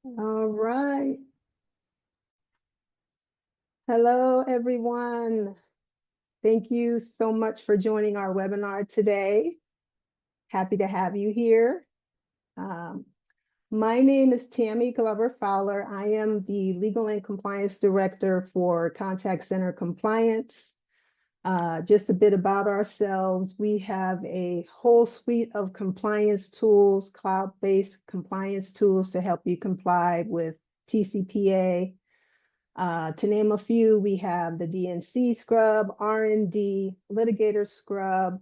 All right. Hello, everyone. Thank you so much for joining our webinar today. Happy to have you here. Um, my name is Tammy Glover Fowler. I am the Legal and Compliance Director for Contact Center Compliance. Just a bit about ourselves. We have a whole suite of compliance tools, cloud-based compliance tools to help you comply with TCPA. To name a few, we have the DNC Scrub, R&D, Litigator Scrub.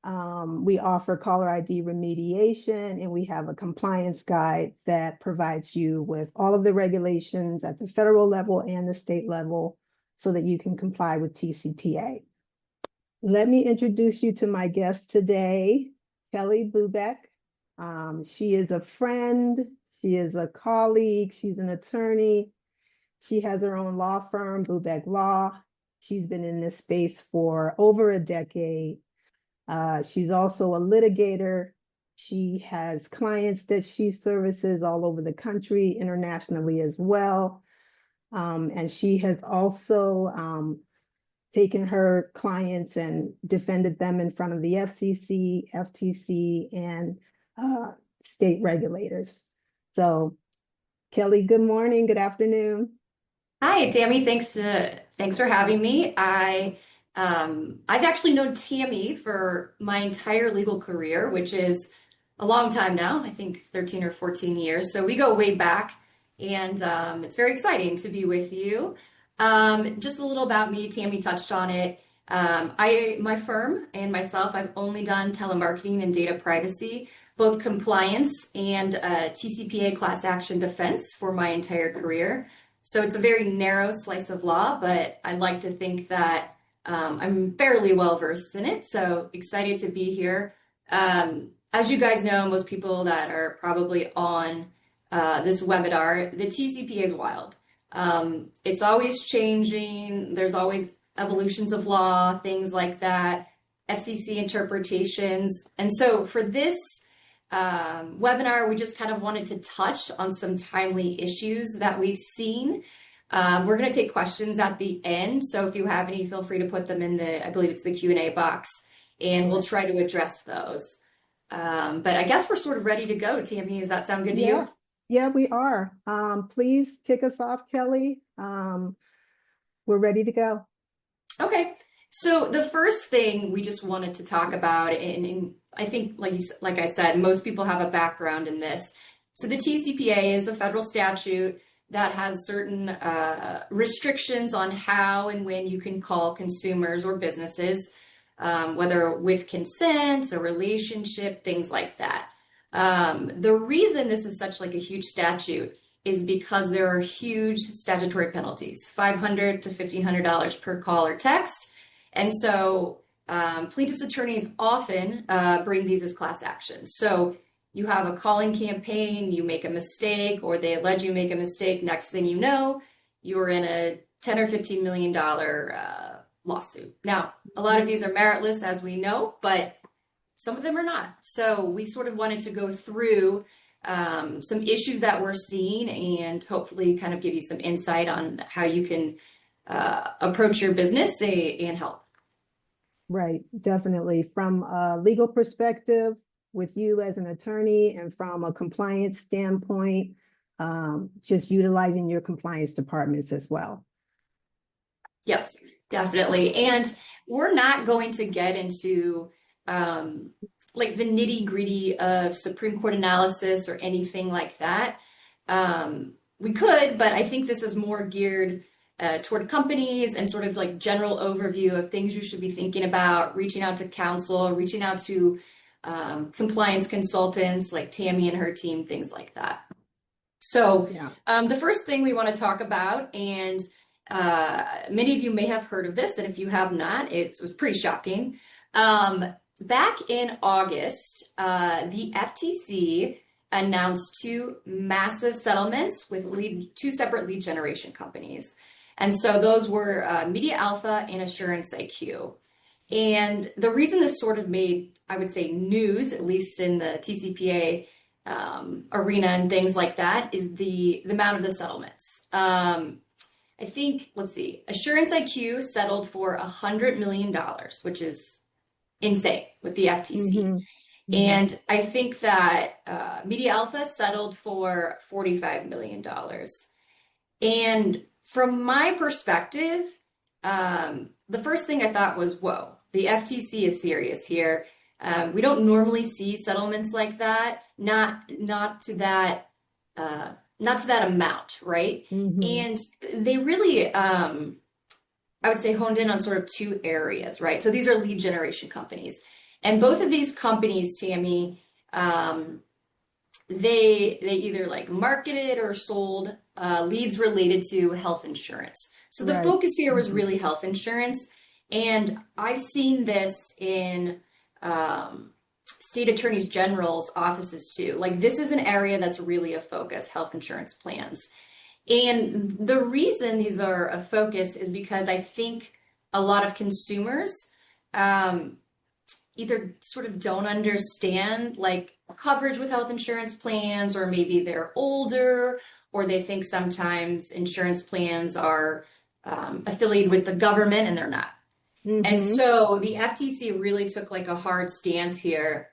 We offer caller ID remediation, and we have a compliance guide that provides you with all of the regulations at the federal level and the state level so that you can comply with TCPA. Let me introduce you to my guest today, Kellie Bubeck. She is a friend, she is a colleague, she's an attorney. She has her own law firm, Bubeck Law. She's been in this space for over a decade. She's also a litigator. She has clients that she services all over the country, internationally as well. And she has also taken her clients and defended them in front of the FCC, FTC, and state regulators. So, Kellie, good morning, good afternoon. Hi, Tammy. Thanks for having me. I've actually known Tammy for my entire legal career, which is a long time now. I think 13 or 14 years. So we go way back, and it's very exciting to be with you. Just a little about me. Tammy touched on it. My firm and myself, I've only done telemarketing and data privacy, both compliance and TCPA class action defense for my entire career. So it's a very narrow slice of law, but I like to think that I'm fairly well versed in it. So excited to be here. As you guys know, most people that are probably on this webinar, the TCPA is wild. It's always changing. There's always evolutions of law, things like that, FCC interpretations. And so for this webinar, we just kind of wanted to touch on some timely issues that we've seen. We're going to take questions at the end, so if you have any, feel free to put them in I believe it's the Q&A box, and we'll try to address those. But I guess we're sort of ready to go, Tammy. Does that sound good to you? Yeah, we are. Please kick us off, Kellie. We're ready to go. Okay. So the first thing we just wanted to talk about, and I think, like I said, most people have a background in this. So the TCPA is a federal statute that has certain restrictions on how and when you can call consumers or businesses, whether with consent, a relationship, things like that. The reason this is such like a huge statute is because there are huge statutory penalties, $500 to $1,500 per call or text. And so plaintiffs' attorneys often bring these as class actions. So you have a calling campaign, you make a mistake, or they allege you make a mistake. Next thing you know, you're in a $10 or $15 million lawsuit. Now, a lot of these are meritless, as we know, but some of them are not. So we sort of wanted to go through some issues that we're seeing and hopefully kind of give you some insight on how you can approach your business and help. Right, definitely. From a legal perspective, with you as an attorney, and from a compliance standpoint, just utilizing your compliance departments as well. Yes, definitely. And we're not going to get into like the nitty-gritty of Supreme Court analysis or anything like that. We could, but I think this is more geared toward companies and sort of like general overview of things you should be thinking about, reaching out to counsel, reaching out to compliance consultants like Tammy and her team, things like that. So the first thing we want to talk about, and many of you may have heard of this, and if you have not, it was pretty shocking. Back in August, the FTC announced two massive settlements with two separate lead generation companies. And so those were Media Alpha and Assurance IQ. And the reason this sort of made, I would say, news, at least in the TCPA arena and things like that is the amount of the settlements. I think, let's see, Assurance IQ settled for $100 million, which is insane with the FTC. Mm-hmm. Mm-hmm. And I think that Media Alpha settled for $45 million. And from my perspective, the first thing I thought was, whoa, the FTC is serious here. We don't normally see settlements like that, not to that not to that amount, right? Mm-hmm. And they really, I would say, honed in on sort of two areas, right? So these are lead generation companies, and both of these companies, Tammy, um, they either like marketed or sold leads related to health insurance. So the Right. focus here was Mm-hmm. really health insurance, and I've seen this in state attorneys general's offices too. Like this is an area that's really a focus, health insurance plans. And the reason these are a focus is because I think a lot of consumers um, either sort of don't understand like coverage with health insurance plans, or maybe they're older, or they think sometimes insurance plans are affiliated with the government and they're not. And Mm-hmm. so the FTC really took like a hard stance here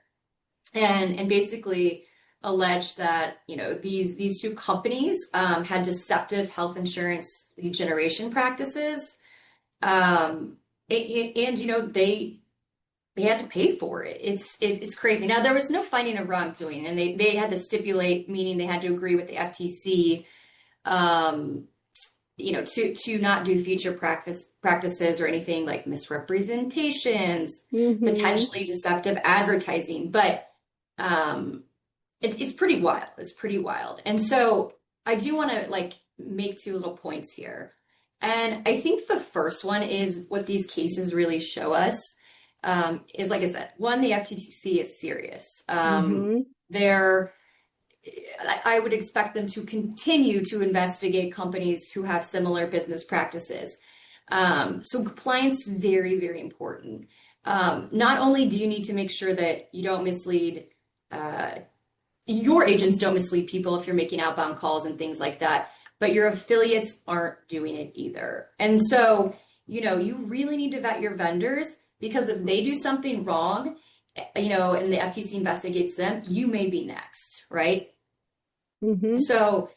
and basically alleged that these two companies had deceptive health insurance lead generation practices, um, and they had to pay for it. It's crazy. Now there was no finding of wrongdoing, and they had to stipulate, meaning they had to agree with the FTC, um, to not do future practices or anything like misrepresentations, Mm-hmm. potentially deceptive advertising. But um, it's pretty wild. It's pretty wild. And so I do want to like make two little points here. And I think the first one is what these cases really show us, is like I said, one, the FTC is serious. Mm-hmm. They're I would expect them to continue to investigate companies who have similar business practices. So compliance is very, very important. Not only do you need to make sure that you don't mislead, uh, your agents don't mislead people if you're making outbound calls and things like that, but your affiliates aren't doing it either. And so, you really need to vet your vendors, because if they do something wrong, and the FTC investigates them, you may be next, right? Mm-hmm. So,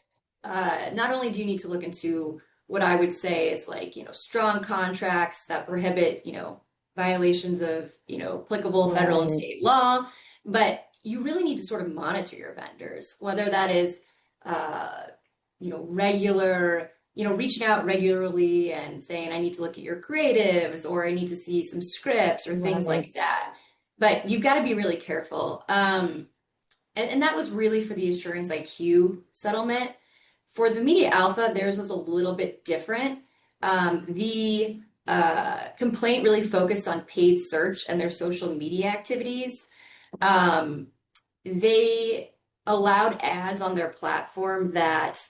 not only do you need to look into what I would say is like, strong contracts that prohibit, violations of, applicable federal and Right. state law, but you really need to sort of monitor your vendors, whether that is, uh, reaching out regularly and saying, I need to look at your creatives, or I need to see some scripts or things Right. like that. But you've got to be really careful. And that was really for the Assurance IQ settlement. For the Media Alpha, theirs was a little bit different. The complaint really focused on paid search and their social media activities. Um, they allowed ads on their platform that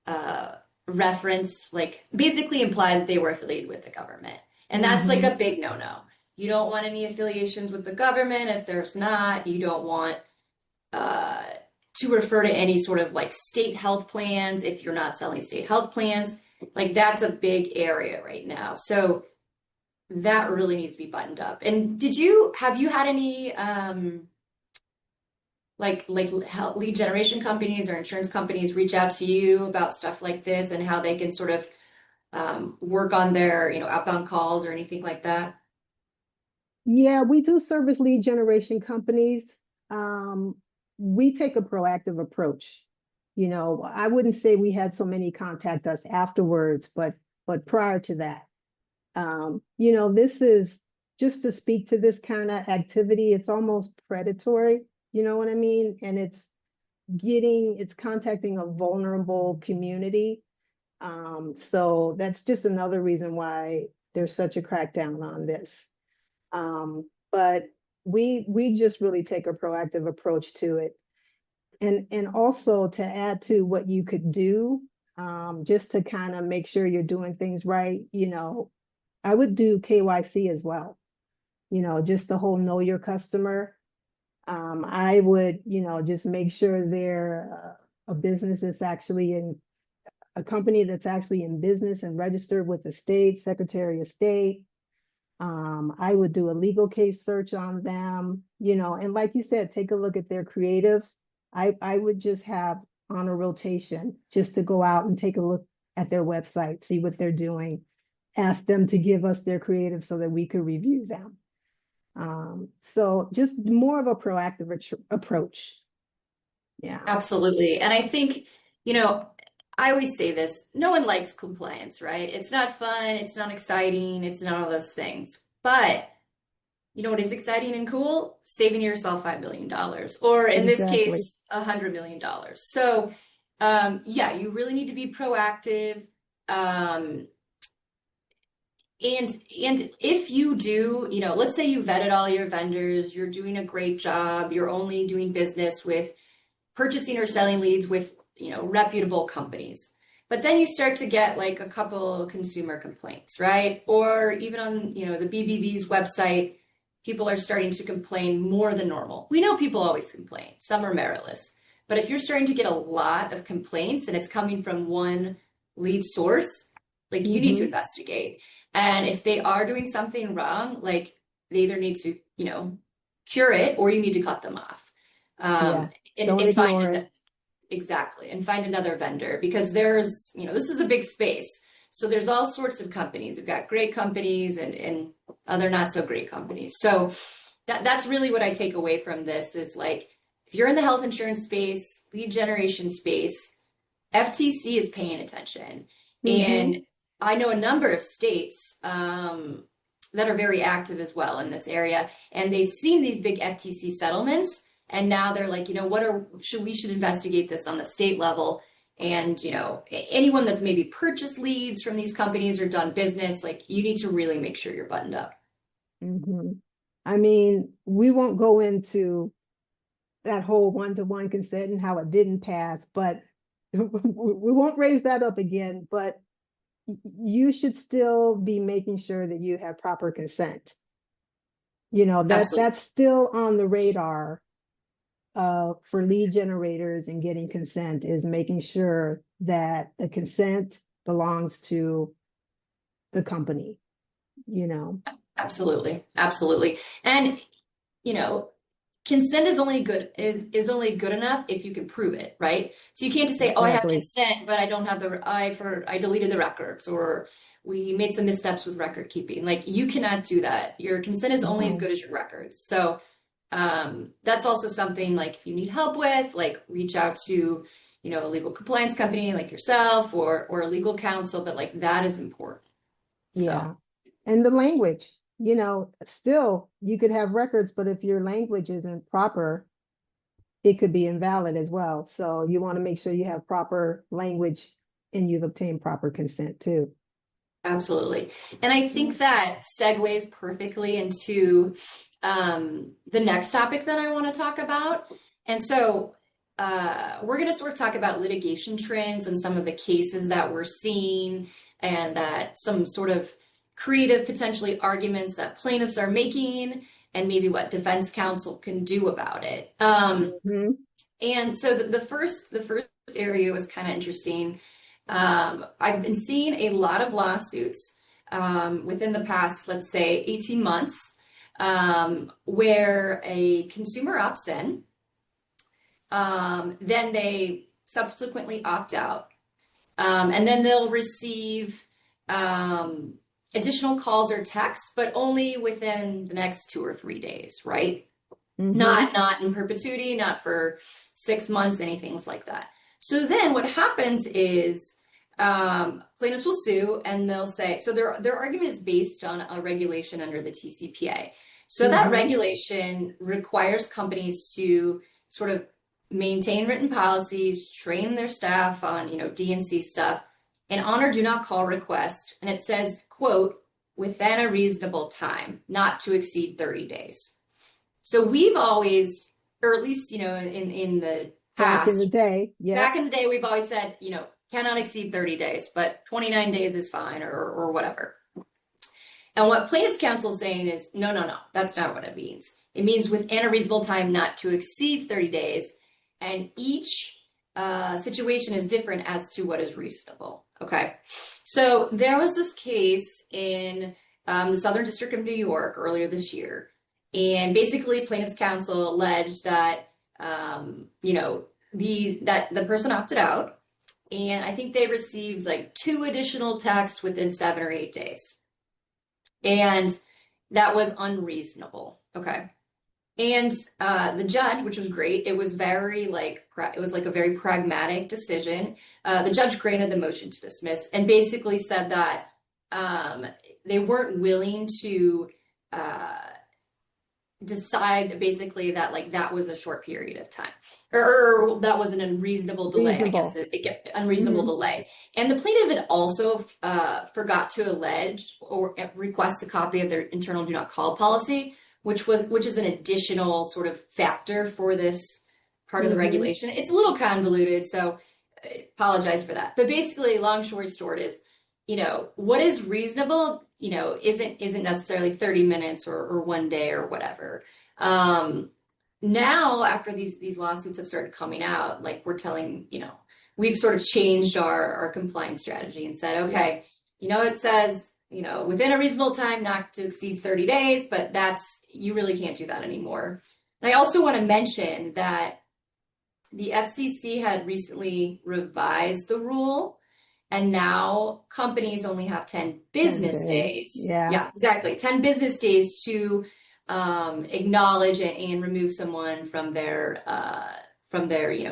uh, referenced, like, basically implied that they were affiliated with the government. And that's like Mm-hmm. a big no-no. You don't want any affiliations with the government if there's not. You don't want uh, to refer to any sort of like state health plans if you're not selling state health plans. Like that's a big area right now. So that really needs to be buttoned up. And have you had any lead generation companies or insurance companies reach out to you about stuff like this and how they can sort of work on their, outbound calls or anything like that? Yeah, we do service lead generation companies. Um, we take a proactive approach. I wouldn't say we had so many contact us afterwards, but prior to that, this is just to speak to this kind of activity. It's almost predatory, you know what I mean? And it's contacting a vulnerable community. So that's just another reason why there's such a crackdown on this. But we just really take a proactive approach to it. And also to add to what you could do, just to kind of make sure you're doing things right, I would do KYC as well, just the whole know your customer. I would, just make sure they're a business that's actually in a company that's actually in business and registered with the state, Secretary of State. I would do a legal case search on them, and like you said, take a look at their creatives. I would just have on a rotation just to go out and take a look at their website, see what they're doing, ask them to give us their creative so that we could review them. So just more of a proactive approach. Yeah, Absolutely. And I think, you know, I always say this, no one likes compliance, right? It's not fun, it's not exciting, it's none of those things. But you know what is exciting and cool? Saving yourself $5 million, dollars, or in this exactly. case, $100 million. So, yeah, you really need to be proactive. Um, and if you do, let's say you vetted all your vendors, you're doing a great job, you're only doing business with purchasing or selling leads with, reputable companies. But then you start to get like a couple consumer complaints, right? Or even on, the BBB's website, people are starting to complain more than normal. We know people always complain. Some are meritless. But if you're starting to get a lot of complaints and it's coming from one lead source, like you need to Hmm. investigate. And if they are doing something wrong, like they either need to, cure it or you need to cut them off. Yeah. Um, and, Don't and ignore find it. exactly and find another vendor because there's, this is a big space. So there's all sorts of companies. We've got great companies and other not so great companies. So that's really what I take away from this is like if you're in the health insurance space, lead generation space, FTC is paying attention. Hmm. And I know a number of states that are very active as well in this area. And they've seen these big FTC settlements. And now they're like, we should investigate this on the state level. And, anyone that's maybe purchased leads from these companies or done business, like you need to really make sure you're buttoned up. Hmm. I mean, we won't go into that whole one-to-one consent and how it didn't pass, but we won't raise that up again. But you should still be making sure that you have proper consent. Absolutely. That's still on the radar for lead generators and getting consent is making sure that the consent belongs to the company, you know. Absolutely. Absolutely. And, you know, consent is only good enough if you can prove it, right? So you can't just say, "Oh, I have Exactly. consent, but I don't have I deleted the records or we made some missteps with record keeping." Like you cannot do that. Your consent is only as No. good as your records. So that's also something like if you need help with, like reach out to, a legal compliance company like yourself or a legal counsel, but like that is important. So Yeah. And the language, still you could have records, but if your language isn't proper, it could be invalid as well. So you want to make sure you have proper language and you've obtained proper consent too. absolutely. And I Yeah. think that segues perfectly into the next topic that I want to talk about. And so we're going to sort of talk about litigation trends and some of the cases that we're seeing, and that some sort of creative, potentially arguments that plaintiffs are making, and maybe what defense counsel can do about it. Hmm. And so the first area was kind of interesting. I've been seeing a lot of lawsuits within the past, let's say, 18 months, where a consumer opts in, then they subsequently opt out, and then they'll receive um, additional calls or texts, but only within the next 2 or 3 days, right? Hmm. Not in perpetuity, not for 6 months, anything like that. So then what happens is plaintiffs will sue and they'll say, so their argument is based on a regulation under the TCPA. So that Hmm. regulation requires companies to sort of maintain written policies, train their staff on, D&C stuff, and honor do not call requests. And it says, quote, within a reasonable time, not to exceed 30 days. So we've always, or at least, in the Back in the past, day. back Yep. in the day, we've always said, cannot exceed 30 days, but 29 days is fine or whatever. And what plaintiff's counsel is saying is, no, no, no, that's not what it means. It means within a reasonable time not to exceed 30 days. And each situation is different as to what is reasonable. Okay. So there was this case in the Southern District of New York earlier this year. And basically, plaintiff's counsel alleged that, that the person opted out. And I think they received like 2 additional texts within 7 or 8 days. And that was unreasonable. Okay. And the judge, which was great, it was very it was like a very pragmatic decision. The judge granted the motion to dismiss and basically said that they weren't willing to decide basically that like that was a short period of time or that was an unreasonable delay. I guess unreasonable delay. And the plaintiff had also forgot to allege or request a copy of their internal do not call policy, which is an additional sort of factor for this part of the regulation. It's a little convoluted, so I apologize for that. But basically, long story short is, what is reasonable, isn't necessarily 30 minutes or 1 day or whatever. Now, after these lawsuits have started coming out, like we're telling, we've sort of changed our compliance strategy and said, okay, it says, within a reasonable time, not to exceed 30 days, but you really can't do that anymore. And I also want to mention that the FCC had recently revised the rule, and now companies only have 10 business days. Yeah, exactly. 10 business days to acknowledge and remove someone from their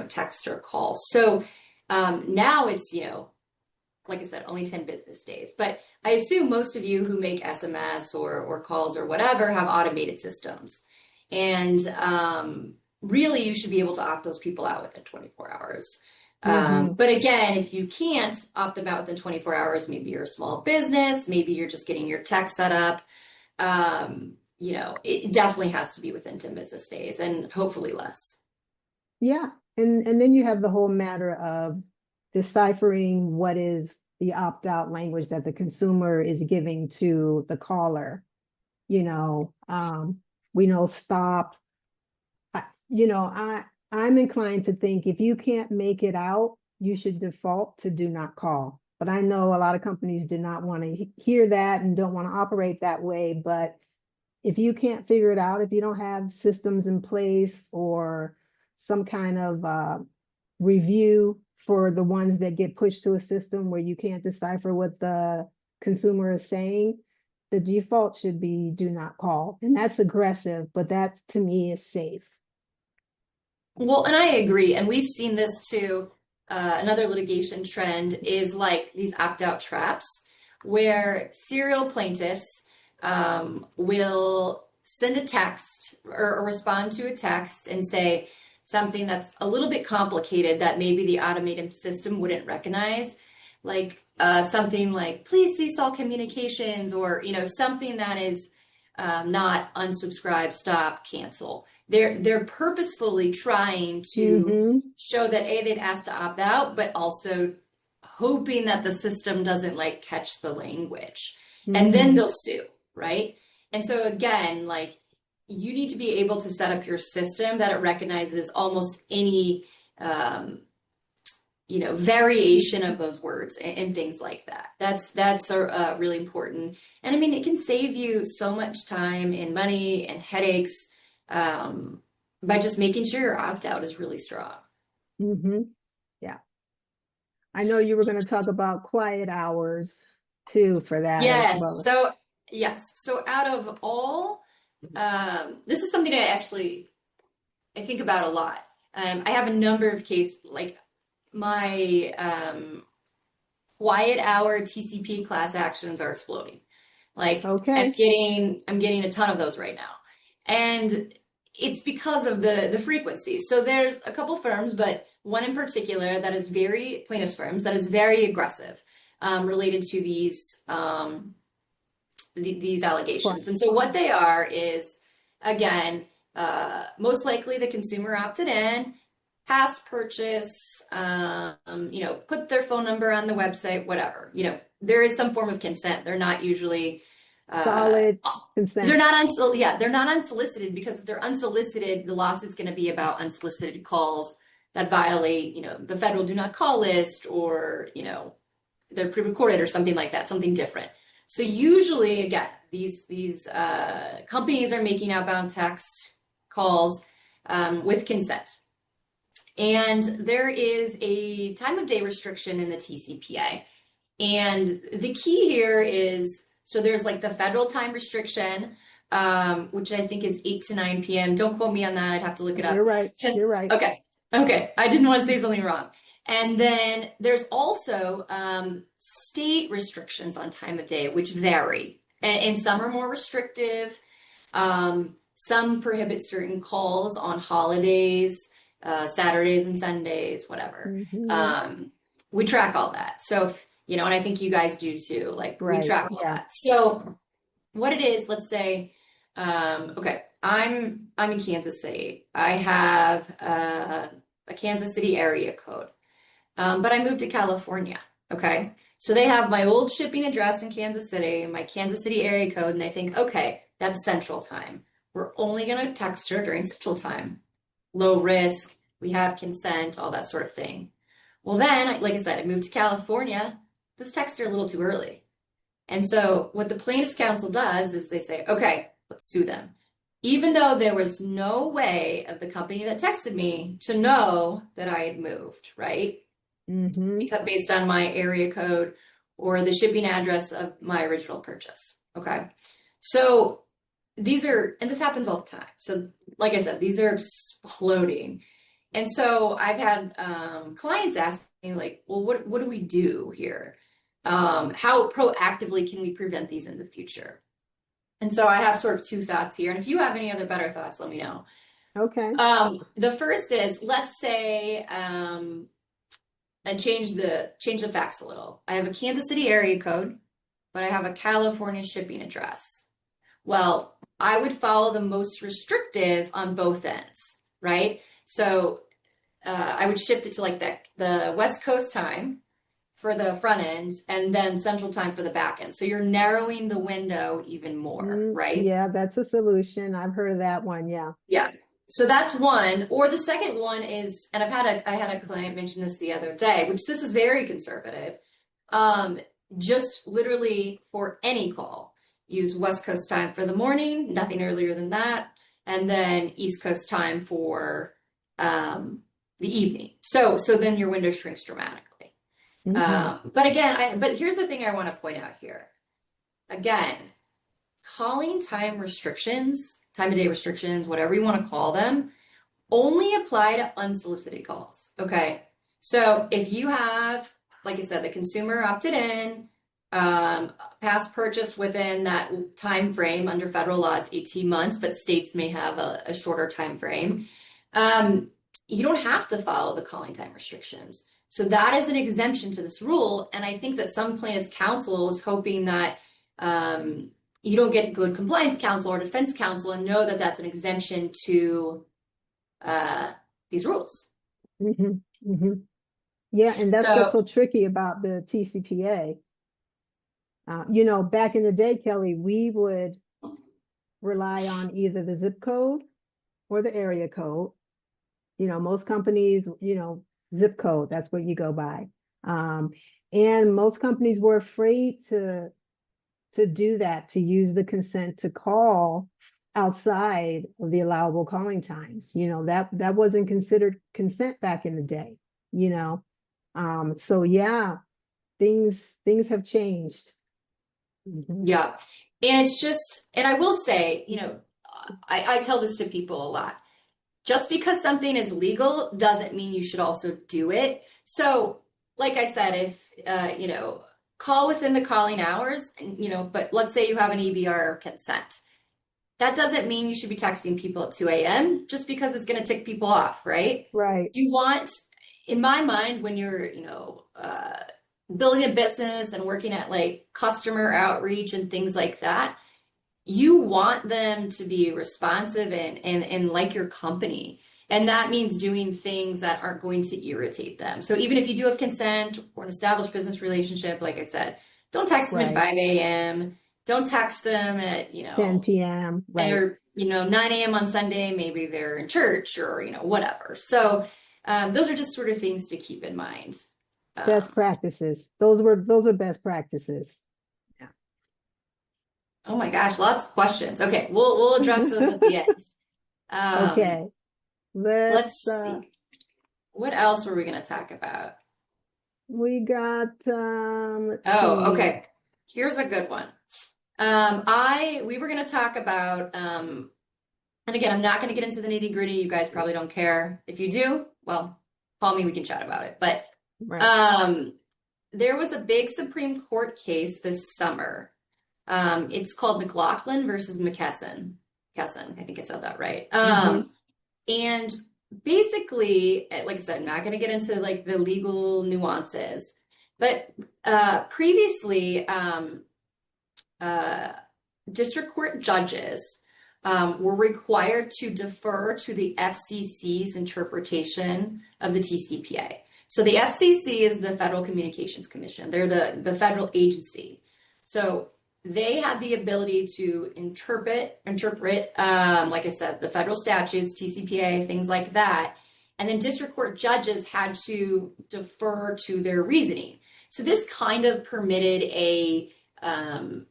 text or call. So now it's, like I said, only 10 business days. But I assume most of you who make SMS or calls or whatever have automated systems. And really, you should be able to opt those people out within 24 hours. But again, if you can't opt them out within 24 hours, maybe you're a small business, maybe you're just getting your tech set up. It definitely has to be within 10 business days and hopefully less. Yeah. And then you have the whole matter of deciphering what is the opt-out language that the consumer is giving to the caller. We know stop. I'm inclined to think if you can't make it out, you should default to do not call. But I know a lot of companies do not want to hear that and don't want to operate that way. But if you can't figure it out, if you don't have systems in place or some kind of review for the ones that get pushed to a system where you can't decipher what the consumer is saying, the default should be do not call. And that's aggressive, but that to me is safe. Well, and I agree. And we've seen this too. Another litigation trend is like these opt-out traps where serial plaintiffs will send a text or respond to a text and say something that's a little bit complicated that maybe the automated system wouldn't recognize, like something like, please cease all communications, or, something that is not unsubscribe, stop, cancel. They're purposefully trying to show that they've asked to opt out, but also hoping that the system doesn't like catch the language, and then they'll sue, right? And so again, like you need to be able to set up your system that it recognizes almost any variation of those words and things like that. That's really important. And I mean, it can save you so much time and money and headaches by just making sure your opt-out is really strong. Yeah. I know you were going to talk about quiet hours too for that as well. So out of all, this is something I think about a lot. I have a number of cases, like my quiet hour TCPA class actions are exploding. Like I'm getting a ton of those right now. And it's because of the frequency. So there's a couple firms, but one in particular that is plaintiffs firms that is very aggressive related to these allegations. And so what they are is, again, most likely the consumer opted in, past purchase, put their phone number on the website, whatever. There is some form of consent. They're not usually uh, Solid consent. they're not unsolicited, because if they're unsolicited, the lawsuit's going to be about unsolicited calls that violate, the federal do not call list, or, they're pre-recorded or something like that, something different. So usually, again, these companies are making outbound text calls with consent. And there is a time of day restriction in the TCPA. And the key here is, so there's like the federal time restriction, which I think is 8 to 9 p.m. Don't quote me on that. I'd have to look it You're up. right. You're right. Okay. I didn't want to say something wrong. And then there's also state restrictions on time of day, which vary. And some are more restrictive. Some prohibit certain calls on holidays, Saturdays and Sundays, whatever. We track all that. So, and I think you guys do too. Like, we Right. track all Yeah. that. So what it is, let's say, okay, I'm in Kansas City. I have a Kansas City area code. But I moved to California. Okay. So they have my old shipping address in Kansas City, my Kansas City area code, and they think, okay, that's Central Time. We're only going to text her during Central Time. Low risk, we have consent, all that sort of thing. Well, then, like I said, I moved to California. Those texts are a little too early. And so what the plaintiff's counsel does is they say, okay, let's sue them. Even though there was no way of the company that texted me to know that I had moved, right? Because based on my area code or the shipping address of my original purchase. Okay. So and this happens all the time. So like I said, these are exploding. And so I've had clients ask me, like, well, what do we do here? How proactively can we prevent these in the future? And so I have sort of two thoughts here. And if you have any other better thoughts, let me know. Okay. The first is, let's say, and change the facts a little. I have a Kansas City area code, but I have a California shipping address. Well, I would follow the most restrictive on both ends, right? So I would shift it to like the West Coast time for the front end, and then Central Time for the back end. So you're narrowing the window even more, right? Yeah, that's a solution. I've heard of that one. Yeah. Yeah. So that's one. Or the second one is, and I had a client mention this the other day, which this is very conservative. Just literally for any call, use West Coast time for the morning, nothing earlier than that, and then East Coast time for the evening. So then your window shrinks dramatically. But again, but here's the thing I want to point out here. Again, calling time restrictions, time of day restrictions, whatever you want to call them, only apply to unsolicited calls. Okay. So if you have, like I said, the consumer opted in, past purchase within that time frame, under federal law, it's 18 months, but states may have a shorter time frame. You don't have to follow the calling time restrictions. So that is an exemption to this rule. And I think that some plaintiffs' counsel is hoping that you don't get good compliance counsel or defense counsel and know that that's an exemption to these rules. Yeah, and that's what's so tricky about the TCPA. Back in the day, Kelly, we would rely on either the zip code or the area code. Most companies, zip code, that's what you go by. And most companies were afraid to do that, to use the consent to call outside of the allowable calling times. That wasn't considered consent back in the day, So yeah, things have changed. Yeah. And it's just, and I will say, I tell this to people a lot. Just because something is legal doesn't mean you should also do it. So, like I said, if, call within the calling hours, but let's say you have an EBR consent. That doesn't mean you should be texting people at 2 a.m. just because it's going to tick people off, right? Right. You want, in my mind, when you're, building a business and working at like customer outreach and things like that, you want them to be responsive and like your company. And that means doing things that aren't going to irritate them. So even if you do have consent or an established business relationship, like I said, don't text them at 5 a.m. don't text them at, 10 p.m. Right. or, 9 a.m. on Sunday, maybe they're in church or, whatever. So those are just sort of things to keep in mind. Best Um, practices. Those are best practices. oh my gosh, lots of questions. Okay, we'll address those Yeah. at the end. Um, Okay. Let's let's see. What else were we going to talk about? we got let's Oh, see. okay. Here's a good one. We were going to talk about, and again, I'm not going to get into the nitty gritty. You guys probably don't care. If you do, well, call me. We can chat about it. But Right. um, there was a big Supreme Court case this summer. It's called McLaughlin versus McKesson. McKesson, I think I said that right. Mm-hmm. And basically, like I said, I'm not going to get into like the legal nuances, but previously, uh, district court judges were required to defer to the FCC's interpretation of the TCPA. So the FCC is the Federal Communications Commission. They're the federal agency. So they had the ability to interpret, like I said, the federal statutes, TCPA, things like that. And then district court judges had to defer to their reasoning. So this kind of permitted um,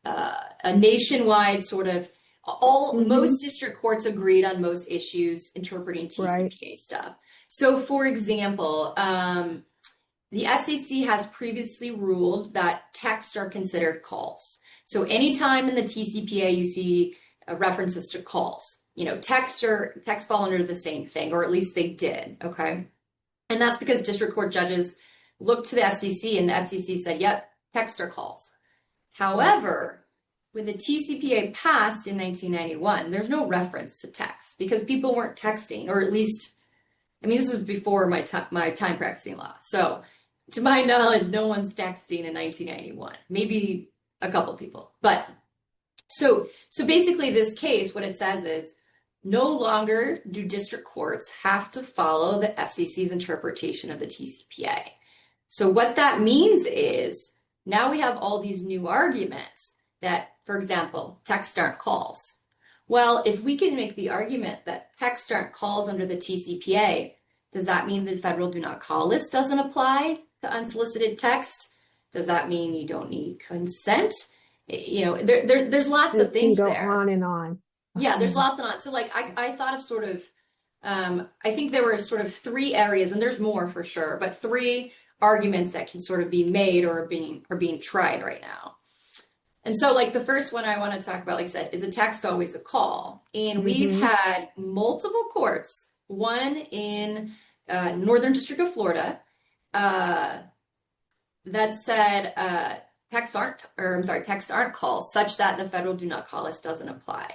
a nationwide sort of Mm-hmm. most district courts agreed on most issues interpreting Right. TCPA stuff. So, for example, the FCC has previously ruled that texts are considered calls. So, anytime in the TCPA you see references to calls, texts fall under the same thing, or at least they did. Okay, and that's because district court judges looked to the FCC, and the FCC said, "Yep, texts are calls." Right. However, when the TCPA passed in 1991, there's no reference to text because people weren't texting, or at least, I mean, this is before my time practicing law. So, to my knowledge, no one's texting in 1991. Maybe a couple people, but so basically, this case, what it says is no longer do district courts have to follow the FCC's interpretation of the TCPA. So what that means is now we have all these new arguments that, for example, text aren't calls. Well, if we can make the argument that text aren't calls under the TCPA, does that mean the federal do not call list doesn't apply to unsolicited text? Does that mean you don't need consent? There's lots of It can things go there. on and on. Yeah, there's lots and lots. So like I thought of sort of I think there were sort of three areas, and there's more for sure, but three arguments that can sort of be made or being tried right now. And so like the first one I want to talk about, like I said, is a text always a call? And we've Mm-hmm. had multiple courts, one in Northern District of Florida, uh, that said texts aren't calls such that the federal do not call list doesn't apply.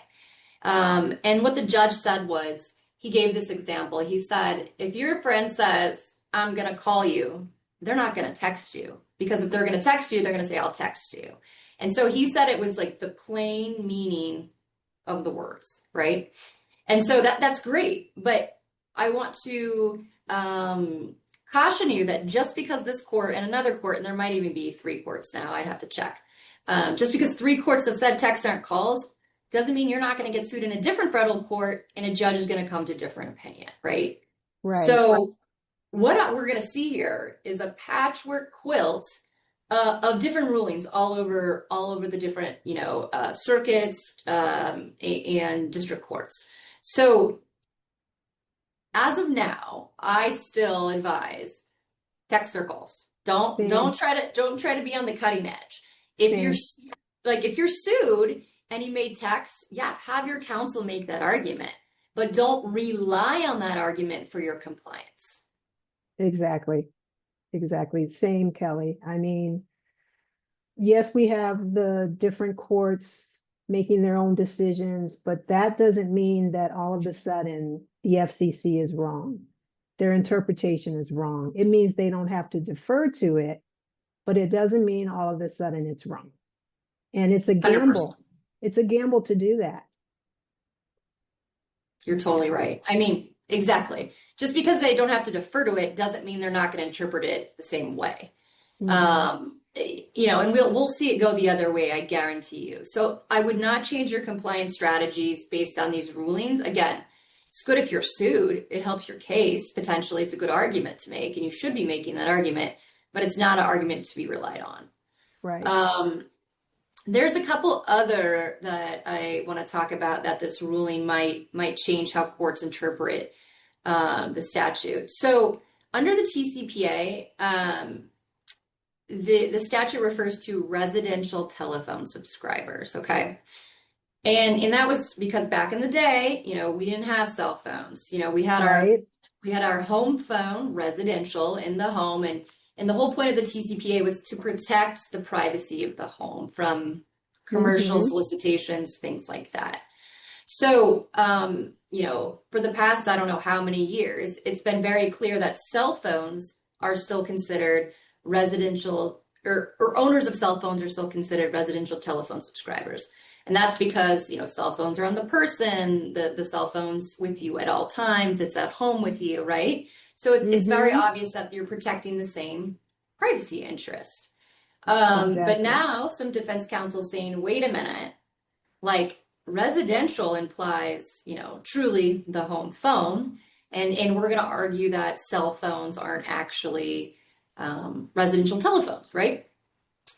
And what the judge said was, he gave this example. He said, if your friend says, I'm going to call you, they're not going to text you. Because if they're going to text you, they're going to say, I'll text you. And so he said it was like the plain meaning of the words, right? And so that's great. But I want to caution you that just because this court and another court, and there might even be three courts now, I'd have to check. Just because three courts have said texts aren't calls, doesn't mean you're not going to get sued in a different federal court and a judge is going to come to a different opinion, right? Right. So what we're going to see here is a patchwork quilt of different rulings all over the different circuits and district courts. So as of now, I still advise text circles. Don't Same. try to be on the cutting edge. If you're Same. if you're sued and you made text, yeah, have your counsel make that argument, but don't rely on that argument for your compliance. Exactly. Exactly. Same, Kelly. I mean, yes, we have the different courts making their own decisions, but that doesn't mean that all of a sudden the FCC is wrong. Their interpretation is wrong. It means they don't have to defer to it, but it doesn't mean all of a sudden it's wrong. And it's a 100%. gamble. It's a gamble to do that. You're totally right. I mean, exactly. Just because they don't have to defer to it doesn't mean they're not going to interpret it the same way. Mhm. and we'll see it go the other way, I guarantee you. So I would not change your compliance strategies based on these rulings. Again, it's good if you're sued. It helps your case. Potentially, it's a good argument to make, and you should be making that argument, but it's not an argument to be relied on. Right. There's a couple other that I want to talk about that this ruling might change how courts interpret the statute. So under the TCPA, the statute refers to residential telephone subscribers, okay? And that was because back in the day, we didn't have cell phones. Right. We had our home phone, residential in the home, and the whole point of the TCPA was to protect the privacy of the home from commercial Mm-hmm. solicitations, things like that. So, for the past, I don't know how many years, it's been very clear that cell phones are still considered residential, or owners of cell phones are still considered residential telephone subscribers. And that's because, cell phones are on the person, the cell phone's with you at all times, it's at home with you, right? So it's very Mm-hmm. obvious that you're protecting the same privacy interest. But Exactly. now some defense counsel saying, wait a minute, like residential implies, truly the home phone. And we're going to argue that cell phones aren't actually residential telephones, right?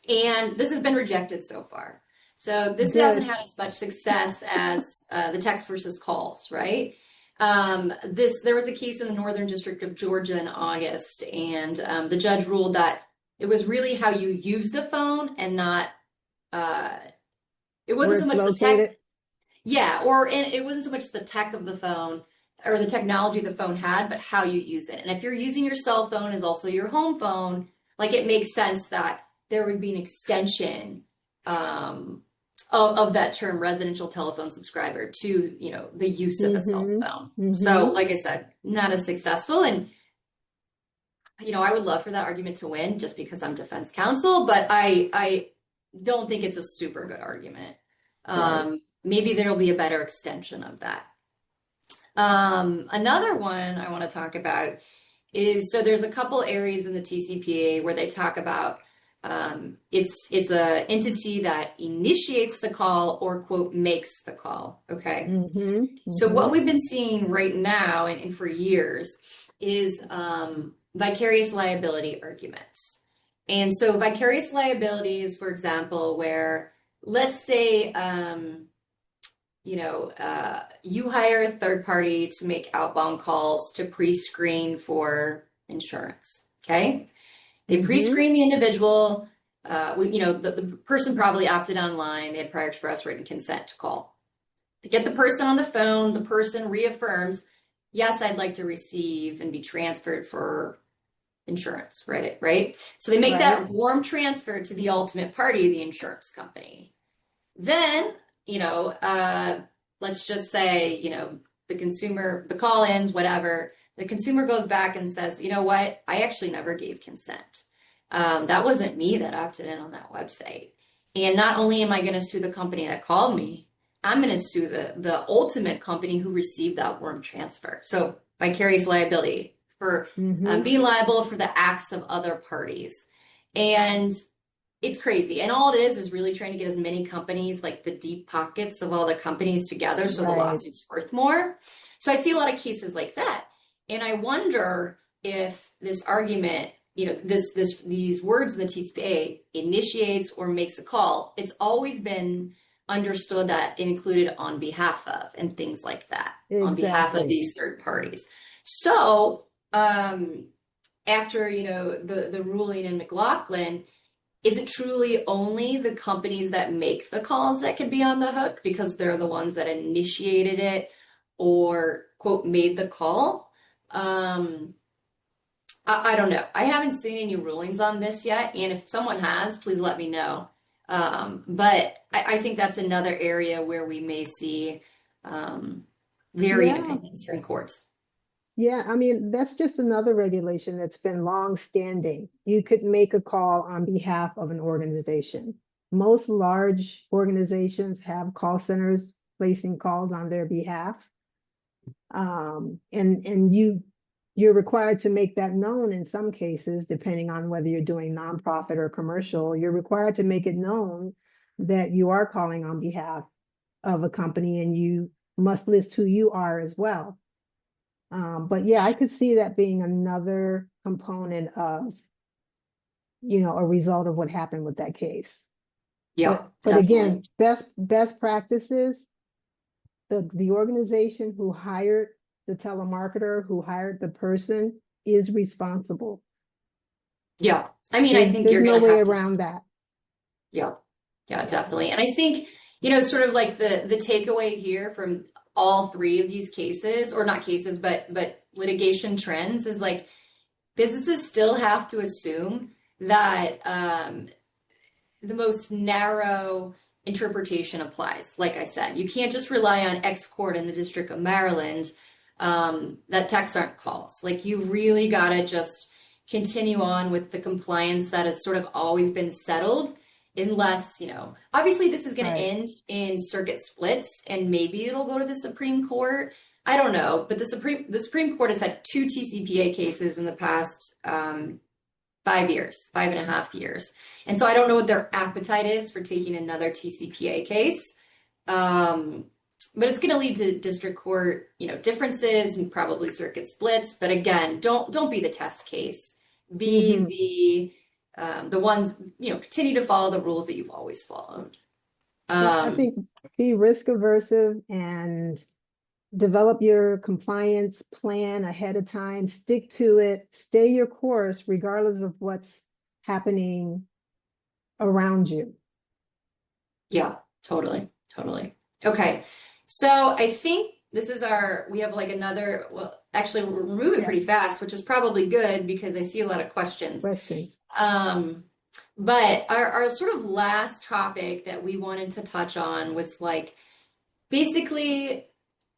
And this has been rejected so far. So this hasn't Good. had as much success as the text versus calls, right? There was a case in the Northern District of Georgia in August, and the judge ruled that it was really how you use the phone and not uh, it Where wasn't so it's much the tech, located. yeah, and it wasn't so much the tech of the phone or the technology the phone had, but how you use it. And if you're using your cell phone as also your home phone, like it makes sense that there would be an extension um, of that term residential telephone subscriber to, the use of a cell Mm-hmm. phone. So, Mm-hmm. like I said, not as successful. And, I would love for that argument to win just because I'm defense counsel, but I don't think it's a super good argument. Right. Maybe there'll be a better extension of that. Another one I want to talk about is so there's a couple areas in the TCPA where they talk about it's a entity that initiates the call or quote makes the call. Okay. Mm-hmm. So Mm-hmm. what we've been seeing right now and for years is vicarious liability arguments. And so vicarious liability is, for example, where let's say you hire a third party to make outbound calls to pre-screen for insurance. Okay. They Mm-hmm. pre-screen the individual. The person probably opted online. They had prior express written consent to call. They get the person on the phone. The person reaffirms, yes, I'd like to receive and be transferred for insurance, right? Right. So they make Right. that warm transfer to the ultimate party, the insurance company. Then, you know, uh, let's just say, the call ends, whatever. The consumer goes back and says, you know what? I actually never gave consent. That wasn't me that opted in on that website. And not only am I going to sue the company that called me, I'm going to sue the ultimate company who received that warm transfer. So vicarious liability for Mm-hmm. being liable for the acts of other parties. And it's crazy. And all it is really trying to get as many companies, like the deep pockets of all the companies together so the Right. lawsuit's worth more. So I see a lot of cases like that. And I wonder if this argument, these words in the TCPA initiates or makes a call, it's always been understood that it included on behalf of and things like that, on behalf of Exactly. these third parties. So after, the ruling in McLaughlin, is it truly only the companies that make the calls that could be on the hook because they're the ones that initiated it or, quote, made the call? I don't know. I haven't seen any rulings on this yet. And if someone has, please let me know. But I think that's another area where we may see varying Yeah. opinions from courts. Yeah. I mean, that's just another regulation that's been long standing. You could make a call on behalf of an organization. Most large organizations have call centers placing calls on their behalf. And you you're required to make that known in some cases, depending on whether you're doing nonprofit or commercial. You're required to make it known that you are calling on behalf of a company, and you must list who you are as well. But yeah, I could see that being another component of, a result of what happened with that case. Yeah, But definitely. again, best practices, the organization who hired the telemarketer, who hired the person, is responsible. Yeah. I mean, I There's think there's you're no going to way have to, around that. yeah, yeah, Yeah. definitely. And I think, sort of like the takeaway here from all three of these cases, or not cases, but litigation trends is like businesses still have to assume that the most narrow interpretation applies. Like I said, you can't just rely on X court in the District of Maryland that texts aren't calls. Like you really got to just continue on with the compliance that has sort of always been settled, unless, obviously this is going to Right. end in circuit splits and maybe it'll go to the Supreme Court. I don't know, but the Supreme Court has had two TCPA cases in the past 5 years, 5.5 years. And so I don't know what their appetite is for taking another TCPA case. Um, but it's going to lead to district court, differences and probably circuit splits. But again, don't be the test case. Hmm. Be the ones, continue to follow the rules that you've always followed. Yeah, I Um, think be risk aversive and develop your compliance plan ahead of time, stick to it, stay your course regardless of what's happening around you. Yeah, totally, totally. Okay. So I think we have like another, well, actually we're moving Yeah, pretty fast, which is probably good because I see a lot of questions. questions. Um, but our sort of last topic that we wanted to touch on was like basically,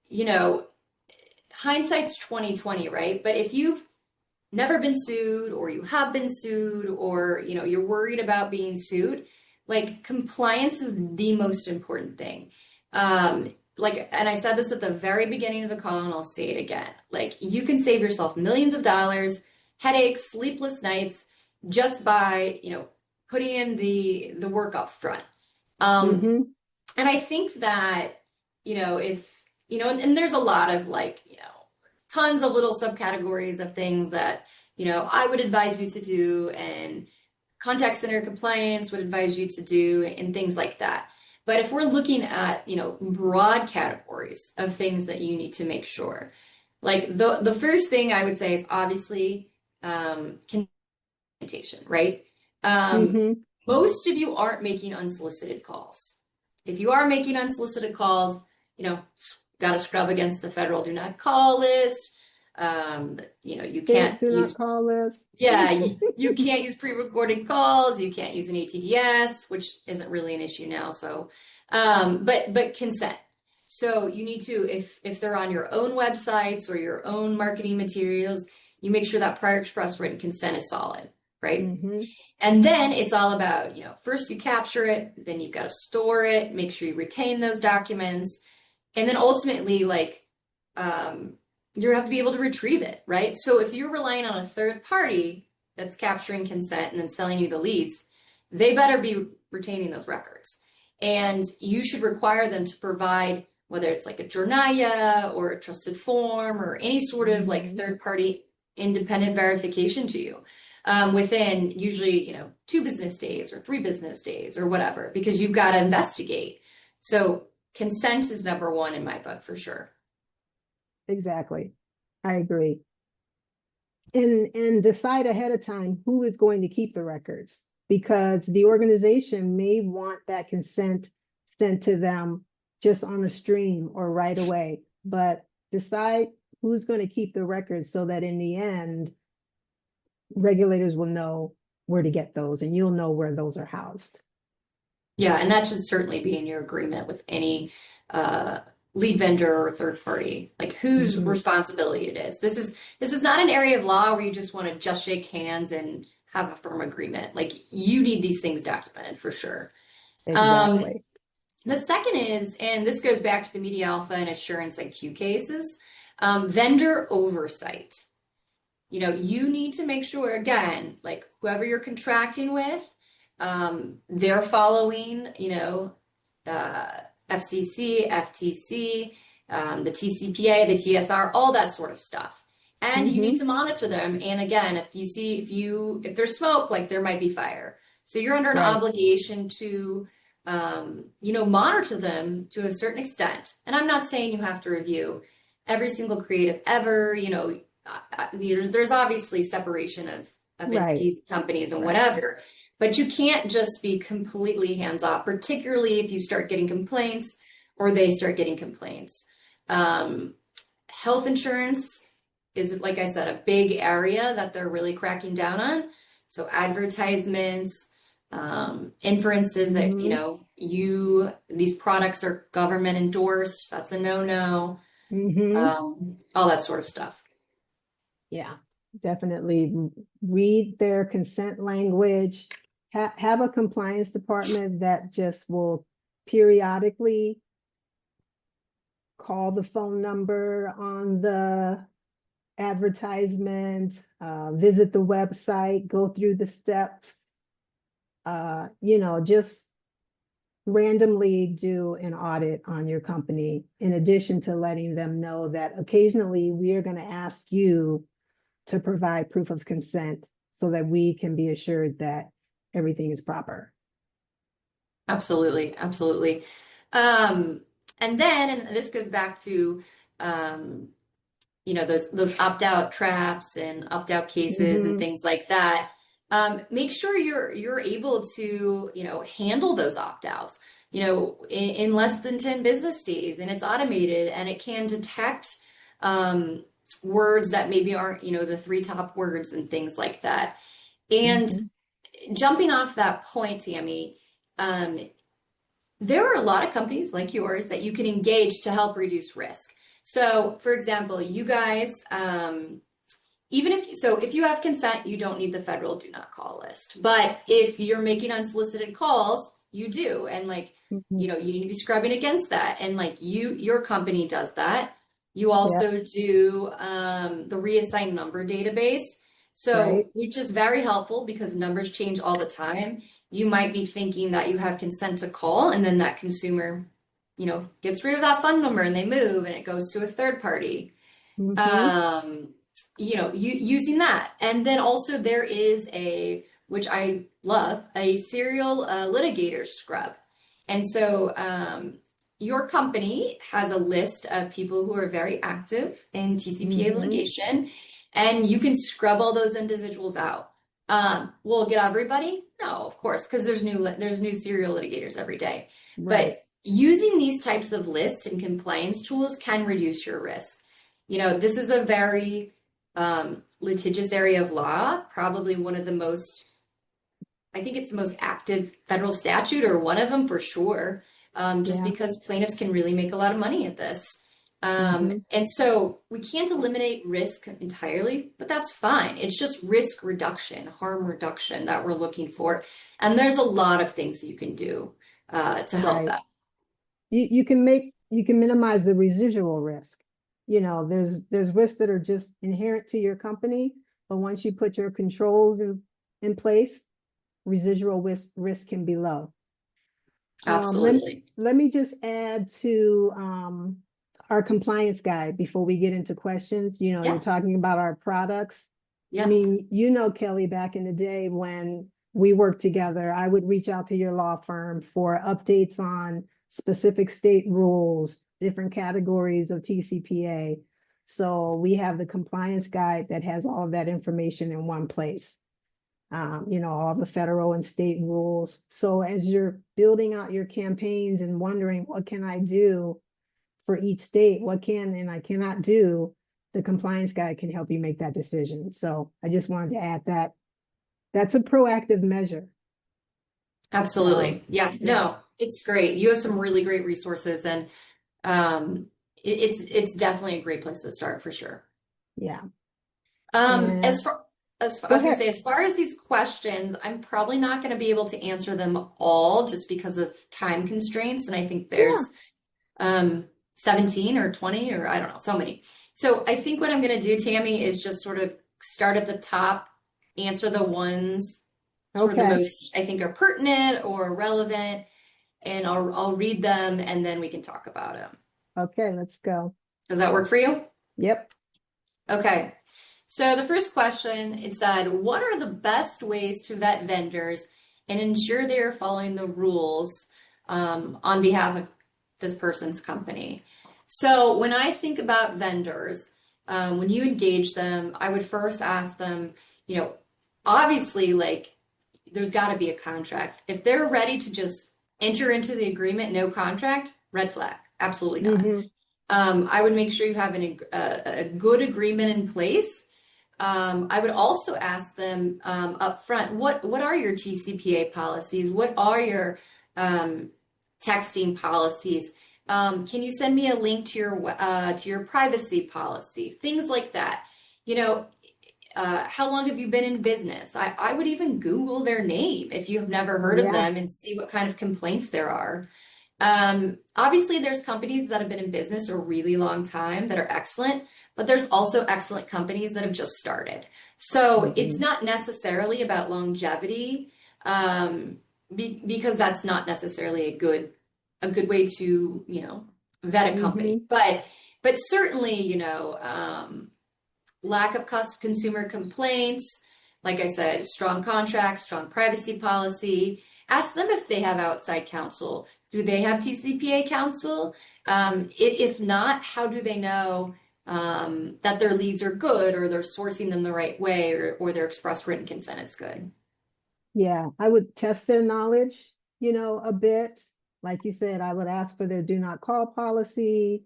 you know, hindsight's 2020, right? But if you've never been sued or you have been sued or you're worried about being sued, like compliance is the most important thing. Like, and I said this at the very beginning of the call and I'll say it again, like you can save yourself millions of dollars, headaches, sleepless nights, just by putting in the work up front. um Hmm. and I think that, if, and there's a lot of like, tons of little subcategories of things that, I would advise you to do and contact center compliance would advise you to do and things like that. But if we're looking at, broad categories of things that you need to make sure, like the first thing I would say is obviously communication, right? Um, Hmm. Most of you aren't making unsolicited calls. If you are making unsolicited calls, got to scrub against the federal do not call list. You can't State do not use, call list. yeah, you can't use pre-recorded calls. You can't use an ATDS, which isn't really an issue now. So, but consent. So you need to, if they're on your own websites or your own marketing materials, you make sure that prior express written consent is solid, right? Hmm. And then it's all about, first you capture it, then you've got to store it, make sure you retain those documents, and then ultimately, like, um, you have to be able to retrieve it, right? So if you're relying on a third party that's capturing consent and then selling you the leads, they better be retaining those records. And you should require them to provide, whether it's like a Jornaya or a trusted form or any sort of like Hmm. third party independent verification to you within usually, 2 business days or 3 business days or whatever, because you've got to investigate. So consent is number one in my book for sure. Exactly. I agree. And decide ahead of time who is going to keep the records, because the organization may want that consent sent to them just on a stream or right away. But decide who's going to keep the records so that in the end, regulators will know where to get those and you'll know where those are housed. Yeah, and that should certainly be in your agreement with any uh, lead vendor or third party, like whose Hmm. responsibility it is. This is not an area of law where you just want to just shake hands and have a firm agreement. Like you need these things documented for sure. Um, Exactly. the second is, and this goes back to the Media Alpha and Assurance IQ cases, vendor oversight. you need to make sure, again, like whoever you're contracting with, they're following, uh, FCC, FTC, the TCPA, the TSR, all that sort of stuff. And you need Mm-hmm. to monitor them. And again, if there's smoke, like there might be fire. So you're under an Right. obligation to, monitor them to a certain extent. And I'm not saying you have to review every single creative ever, there's obviously separation of Right. entities, companies, and Right. whatever, but you can't just be completely hands off, particularly if you start getting complaints or they start getting complaints. Um, Health insurance is, like I said, a big area that they're really cracking down on. So advertisements, inferences that, Mm-hmm. these products are government endorsed, that's a no-no, Mm-hmm. all that sort of stuff. Yeah, definitely read their consent language. Have a compliance department that just will periodically call the phone number on the advertisement, visit the website, go through the steps, just randomly do an audit on your company, in addition to letting them know that occasionally we are going to ask you to provide proof of consent so that we can be assured that everything is proper. Absolutely, absolutely. Um, and then, and this goes back to, um, those opt-out traps and opt-out cases and Mm-hmm. things like that. Make sure you're able to, handle those opt-outs, in less than 10 business days, and it's automated and it can detect um, words that maybe aren't, the three top words and things like that. And Mm-hmm. jumping off that point, Tammy, um, there are a lot of companies like yours that you can engage to help reduce risk. So, for example, you guys, if you have consent, you don't need the federal do not call list. But if you're making unsolicited calls, you do. And like, Mm-hmm. you need to be scrubbing against that. And like your company does that. You also Yes. do the reassigned number database. Right. So, which is very helpful because numbers change all the time. You might be thinking that you have consent to call, and then that consumer, gets rid of that phone number and they move and it goes to a third party. Mm-hmm. um, using that. And then also there is which I love, a serial litigator scrub. And so your company has a list of people who are very active in TCPA Mm-hmm. litigation, and you can scrub all those individuals out. Will it get everybody? No, of course, because there's new serial litigators every day. Right. But using these types of lists and compliance tools can reduce your risk. This is a very litigious area of law, probably one of the most, I think it's the most active federal statute, or one of them for sure, just Yeah. because plaintiffs can really make a lot of money at this. Mm-hmm. And so we can't eliminate risk entirely, but that's fine. It's just risk reduction, harm reduction that we're looking for. And there's a lot of things you can do to help Right. that. You can minimize the residual risk. There's risks that are just inherent to your company, but once you put your controls in place, residual risk can be low. Um, let, Absolutely. let me just add to our compliance guide before we get into questions. You're Yeah. talking about our products. I Yeah. mean, Kellie, back in the day when we worked together, I would reach out to your law firm for updates on specific state rules, different categories of TCPA. So we have the compliance guide that has all of that information in one place. All the federal and state rules. So as you're building out your campaigns and wondering, what can I do for each state? What can and I cannot do? The compliance guide can help you make that decision. So I just wanted to add that. That's a proactive measure. So Absolutely. Yeah, yeah, no, it's great. You have some really great resources, and um, it's definitely a great place to start for sure. yeah. As And far I go was gonna ahead. say, as far as these questions, I'm probably not going to be able to answer them all just because of time constraints, and I think Yeah. there's 17 or 20, or I don't know, so many. So I think what I'm going to do, Tammy, is just sort of start at the top, answer the ones sort of the Okay. most I think are pertinent or relevant, and I'll read them and then we can talk about them. Okay, let's go. Does that work for you? Yep. Okay. So the first question, it said, what are the best ways to vet vendors and ensure they are following the rules on behalf of this person's company? So when I think about vendors, when you engage them, I would first ask them, you know, obviously, like, there's got to be a contract. If they're ready to just enter into the agreement, no contract, red flag. Absolutely not. Mm-hmm. I would make sure you have a good agreement in place. I would also ask them up front, what are your TCPA policies? What are your texting policies? Can you send me a link to your privacy policy? Things like that. You know, how long have you been in business? I would even Google their name if you have never heard of Yeah. them and see what kind of complaints there are. Obviously, there's companies that have been in business a really long time that are excellent, but there's also excellent companies that have just started. So it's Mm-hmm. not necessarily about longevity, because that's not necessarily a good way to, vet a company. Mm-hmm. But certainly, lack of consumer complaints, like I said, strong contracts, strong privacy policy. Ask them if they have outside counsel. Do they have TCPA counsel? If not, how do they know that their leads are good or they're sourcing them the right way or their express written consent is good? Yeah, I would test their knowledge, a bit. Like you said, I would ask for their do not call policy.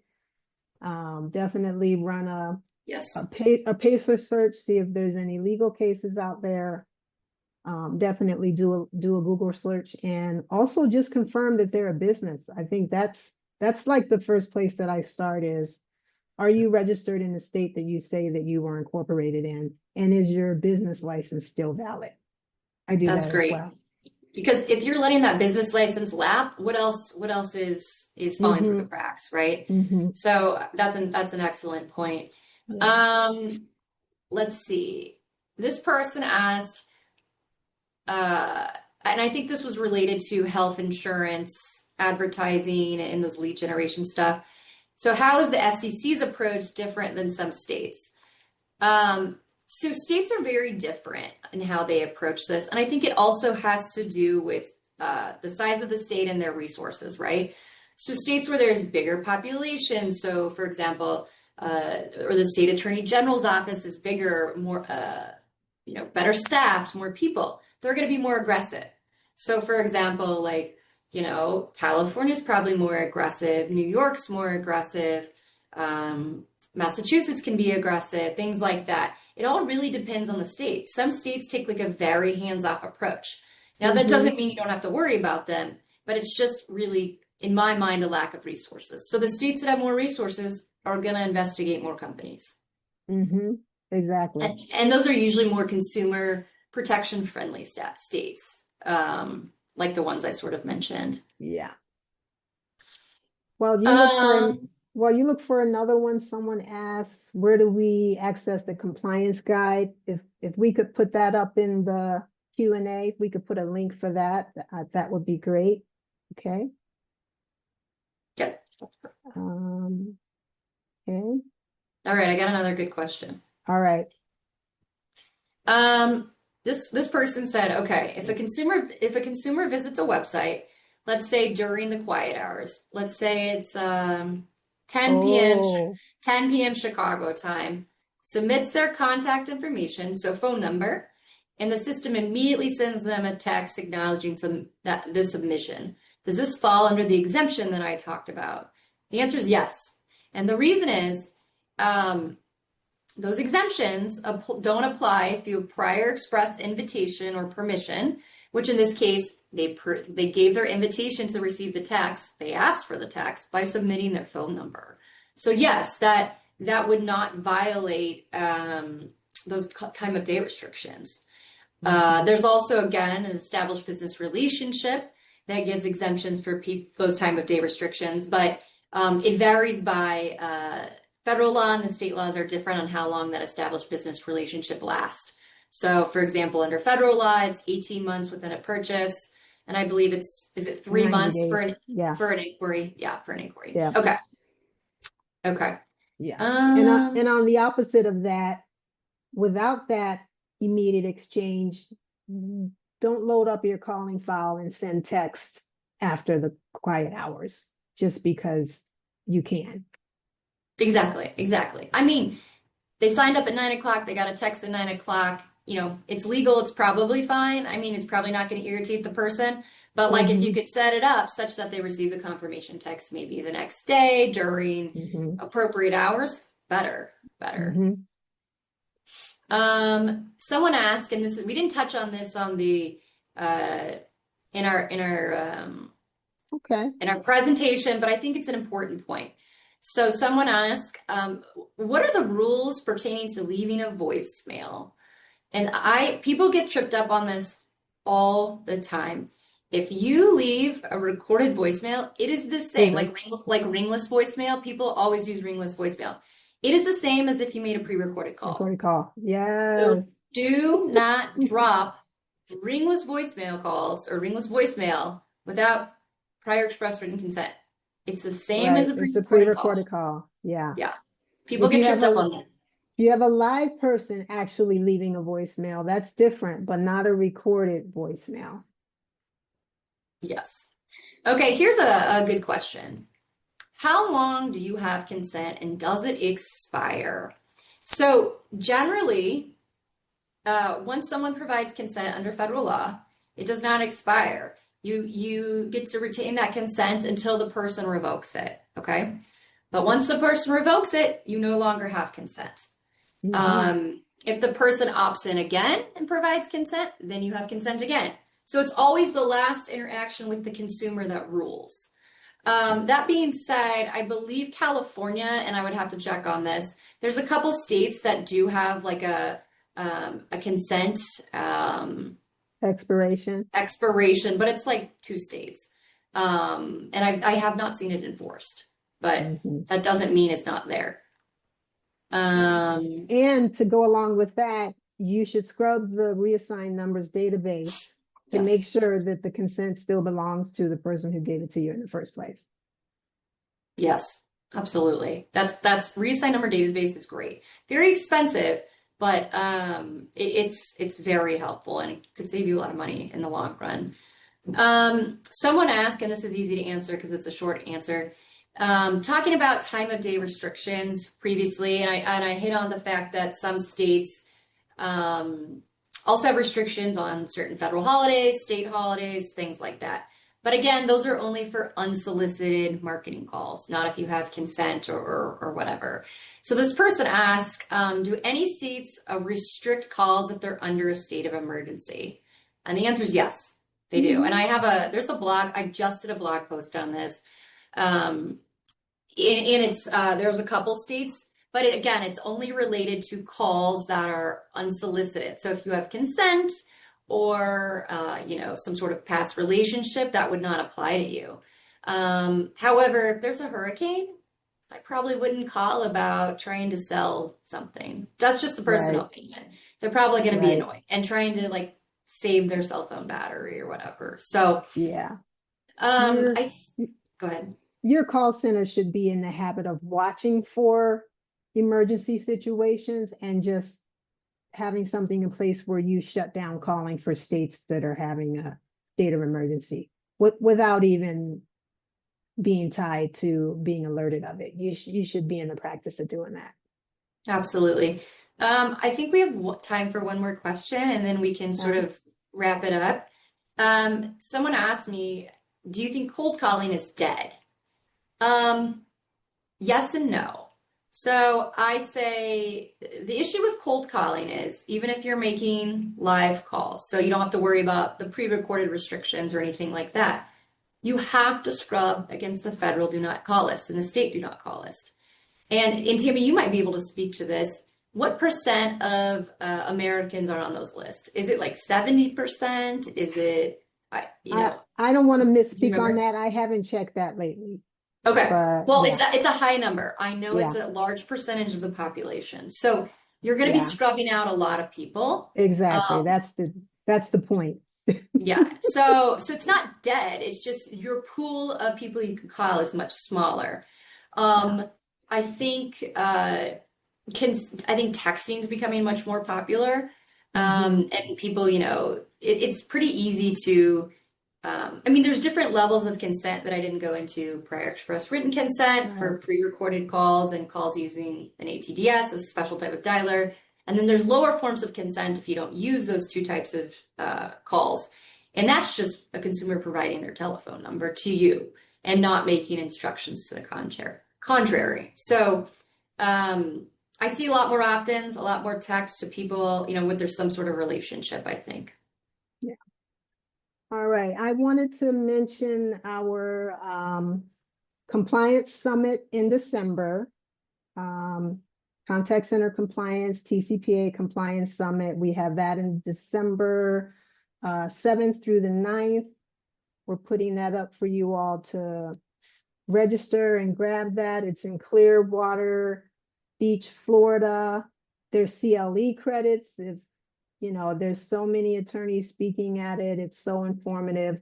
Definitely run Yes, a pacer search, see if there's any legal cases out there. Definitely do a Google search and also just confirm that they're a business. I think that's like the first place that I start is, are you registered in the state that you say that you were incorporated in? And is your business license still valid? I do that's that as great. well. Because if you're letting that business license lap, what else is falling through the Mm-hmm. cracks, right? Mm-hmm. So that's an excellent point. Yeah. Um, let's see. This person asked, uh, and I think this was related to health insurance, advertising, and those lead generation stuff. So how is the FCC's approach different than some states? So states are very different in how they approach this, and I think it also has to do with the size of the state and their resources, right? So states where there's bigger population, so for example, or the state attorney general's office is bigger, more, better staffed, more people, they're going to be more aggressive. So for example, like, California's probably more aggressive, New York's more aggressive, Massachusetts can be aggressive, things like that. It all really depends on the state. Some states take like a very hands-off approach. Now, that Mm-hmm. doesn't mean you don't have to worry about them, but it's just really, in my mind, a lack of resources. So the states that have more resources are going to investigate more companies. Mm-hmm. Exactly. And those are usually more consumer protection friendly states, like the ones I sort of mentioned. Yeah. Well, Um, you look for another one. Someone asks, where do we access the compliance guide? If we could put that up in the Q&A, if we could put a link for that, that would be great. Okay. yeah. Um, okay. All right, I got another good question. All right. Um, this person said, okay, if a consumer visits a website, let's say during the quiet hours, let's say it's 10 p.m. Oh. 10 p.m. Chicago time, submits their contact information, so phone number, and the system immediately sends them a text acknowledging the submission. Does this fall under the exemption that I talked about? The answer is yes. And the reason is, those exemptions don't apply if you have prior express invitation or permission, which in this case, they gave their invitation to receive the text. They asked for the text by submitting their phone number. So yes, that would not violate those time of day restrictions. Mhm. There's also, again, an established business relationship that gives exemptions for those time of day restrictions, but it varies by federal law and the state laws are different on how long that established business relationship lasts. So, for example, under federal law, it's 18 months within a purchase, and I believe is it 90 3 months for days. Yeah. an inquiry? Yeah, for an inquiry. Yeah. Okay. Okay. Yeah. And Um, on the opposite of that, without that immediate exchange, don't load up your calling file and send text after the quiet hours just because you can. exactly, exactly. I mean, they signed up at 9 o'clock, they got a text at 9 o'clock. It's legal, it's probably fine. I mean, it's probably not going to irritate the person. But like if you Hmm. could set it up such that they receive the confirmation text maybe the next day during Hmm. appropriate hours, better, better. Hmm. Someone asked, and this we didn't touch on this on the uh Okay. in our presentation, but I think it's an important point. So someone asked, what are the rules pertaining to leaving a voicemail? And people get tripped up on this all the time. If you leave a recorded voicemail, it is the same, Trigger. like ringless voicemail. People always use ringless voicemail. It is the same as if you made a pre-recorded call. Recording call. Yes. So do not drop ringless voicemail calls or ringless voicemail without prior express written consent. It's the same as Right. a It's a pre-recorded call. pre-recorded call. Yeah. Yeah. People If get you have tripped up a on that. if you have a live person actually leaving a voicemail, that's different, but not a recorded voicemail. Yes. Okay, here's a good question. How long do you have consent and does it expire? So generally, once someone provides consent under federal law, it does not expire. You get to retain that consent until the person revokes it, okay? But once the person revokes it, you no longer have consent. Hmm. If the person opts in again and provides consent, then you have consent again. So it's always the last interaction with the consumer that rules. That being said, I believe California, and I would have to check on this. There's a couple states that do have like a consent Expiration. expiration, but it's like 2 states. And I have not seen it enforced, but Hmm. that doesn't mean it's not there. Yeah. Um, And to go along with that, you should scrub the reassigned numbers database to make yes. sure that the consent still belongs to the person who gave it to you in the first place. Yes, absolutely. That's reassign number database is great. Very expensive, but it's very helpful and it could save you a lot of money in the long run. Someone asked, and this is easy to answer because it's a short answer. Talking about time of day restrictions previously, and I hit on the fact that some states um, also have restrictions on certain federal holidays, state holidays, things like that. But again, those are only for unsolicited marketing calls, not if you have consent or whatever. So this person asked, do any states restrict calls if they're under a state of emergency? And the answer is yes, they do. And Hmm. there's a blog, I just did a blog post on this. Um, and it's there's a couple states, but again, it's only related to calls that are unsolicited. So if you have consent or some sort of past relationship, that would not apply to you. However, if there's a hurricane, I probably wouldn't call about trying to sell something. That's just a personal Right. opinion. They're probably going to be Right. annoyed and trying to like save their cell phone battery or whatever. So, Yeah. um, Your I go ahead. your call center should be in the habit of watching for emergency situations and just having something in place where you shut down calling for states that are having a state of emergency without even being tied to being alerted of it. You should be in the practice of doing that. Absolutely. I think we have time for one more question and then we can sort Okay. of wrap it up. Someone asked me, do you think cold calling is dead? Um, yes and no. So I say the issue with cold calling is even if you're making live calls, so you don't have to worry about the pre-recorded restrictions or anything like that, you have to scrub against the federal do not call list and the state do not call list. And Tammy, you might be able to speak to this. What percent of Americans are on those lists? Is it like 70%? Is it, I don't want to do you misspeak on remember? that. I haven't checked that lately. Okay. but Well, yeah, it's a high number. I know it's yeah, a large percentage of the population. So you're going to be yeah, scrubbing out a lot of people. exactly. Um, That's the point. yeah. So it's not dead. It's just your pool of people you can call is much smaller. Yeah. Um, I think can I think texting is becoming much more popular. Hmm. And people, it's pretty easy to I mean, there's different levels of consent that I didn't go into. Prior express written consent Right. for pre-recorded calls and calls using an ATDS, a special type of dialer. And then there's lower forms of consent if you don't use those two types of calls. And that's just a consumer providing their telephone number to you and not making instructions to the contrary. So I see a lot more opt-ins, a lot more text to people, with there's some sort of relationship, I think. Yeah. All right. I wanted to mention our compliance summit in December. Um, Contact Center Compliance, TCPA Compliance Summit. We have that in December 7th through the 9th. We're putting that up for you all to register and grab that. It's in Clearwater Beach, Florida. There's CLE credits. If there's so many attorneys speaking at it. It's so informative.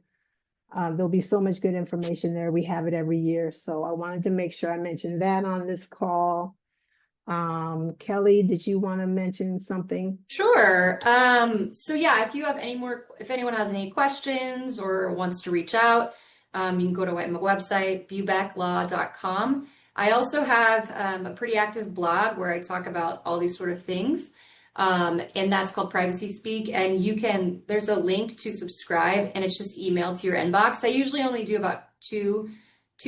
There'll be so much good information there. We have it every year. So I wanted to make sure I mentioned that on this call. Kellie, did you want to mention something? Sure. So yeah, if anyone has any questions or wants to reach out, you can go to my website, bubecklaw.com. I also have a pretty active blog where I talk about all these sort of things. And that's called Privacy Speak. And there's a link to subscribe and it's just emailed to your inbox. I usually only do about two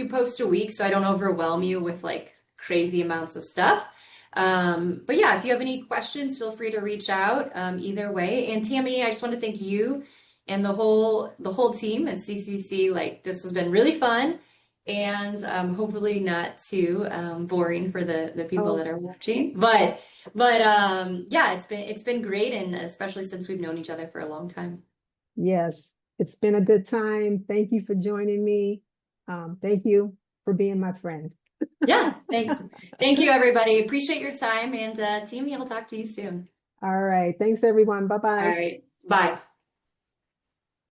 posts a week, so I don't overwhelm you with like crazy amounts of stuff. But yeah, if you have any questions, feel free to reach out either way. And Tammy, I just want to thank you and the whole team at CCC. Like this has been really fun and hopefully not too boring for the people Oh, that are watching. But yeah, it's been great, and especially since we've known each other for a long time. yes. It's been a good time. Thank you for joining me. Thank you for being my friend. Yeah, thanks. Thank you, everybody. Appreciate your time, and Tammy, I'll talk to you soon. All right. Thanks, everyone. All Bye-bye. right, bye.